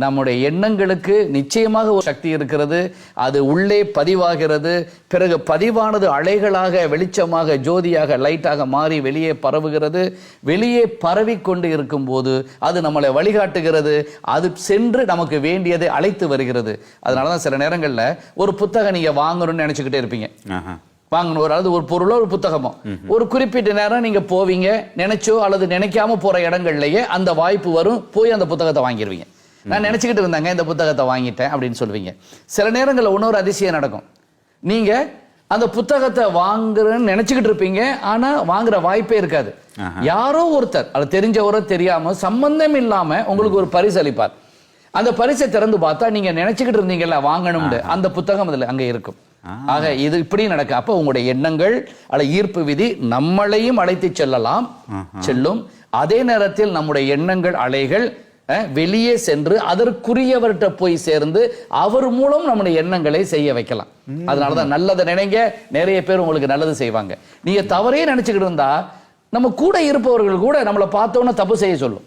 நம்முடைய எண்ணங்களுக்கு நிச்சயமாக ஒரு சக்தி இருக்கிறது. அது உள்ளே பதிவாகிறது. பிறகு பதிவானது அலைகளாக, வெளிச்சமாக, ஜோதியாக, லைட்டாக மாறி வெளியே பரவுகிறது. வெளியே பரவிக்கொண்டு இருக்கும் போது அது நம்மளை வழிகாட்டுகிறது. அது சென்று நமக்கு வேண்டியதை அழைத்து வருகிறது. அதனாலதான் சில நேரங்கள்ல ஒரு புத்தகம் நீங்க வாங்கணும்னு நினைச்சுக்கிட்டே இருப்பீங்க. வாங்கணும், அதாவது ஒரு பொருளோ ஒரு புத்தகமோ, ஒரு குறிப்பிட்ட நேரம் நீங்க போவீங்க, நினைச்சோ அல்லது நினைக்காம போற இடங்கள்லயே அந்த வாய்ப்பு வரும், போய் அந்த புத்தகத்தை வாங்கிடுவீங்க. நான் நினைச்சுக்கிட்டு இருந்தாங்க இந்த புத்தகத்தை வாங்கிட்டேன் அப்படின்னு சொல்லுவீங்க. சில நேரங்களில் இன்னொரு அதிசயம் நடக்கும். நீங்க அந்த புத்தகத்தை வாங்குறேன்னு நினைச்சுக்கிட்டு இருப்பீங்க, ஆனா வாங்குற வாய்ப்பே இருக்காது. யாரோ ஒருத்தர், அது தெரிஞ்சவரோ தெரியாம சம்பந்தம் இல்லாம உங்களுக்கு ஒரு பரிசு அளிப்பார். அந்த பரிசை திறந்து பார்த்தா நீங்க நினைச்சுக்கிட்டு இருந்தீங்கல்ல வாங்கணும்னு, அந்த புத்தகம் அதுல அங்க இருக்கும். ஆக இது இப்படி நடக்கும். அப்ப உங்களுடைய எண்ணங்கள் அல்ல ஈர்ப்பு விதி நம்மளையும் அழைத்து செல்லும். அதே நேரத்தில் நம்முடைய எண்ணங்கள் அலைகள் வெளியே சென்று அதற்குரியவர்கிட்ட போய் சேர்ந்து அவர் மூலம் நம்முடைய எண்ணங்களை செய்ய வைக்கலாம். அதனாலதான் நல்லதை நினைங்க, நிறைய பேர் உங்களுக்கு நல்லது செய்வாங்க. நீங்க தவறே நினைச்சுக்கிட்டு இருந்தா நம்ம கூட இருப்பவர்கள் கூட நம்மளை பார்த்தோன்னா தப்பு செய்ய சொல்லும்.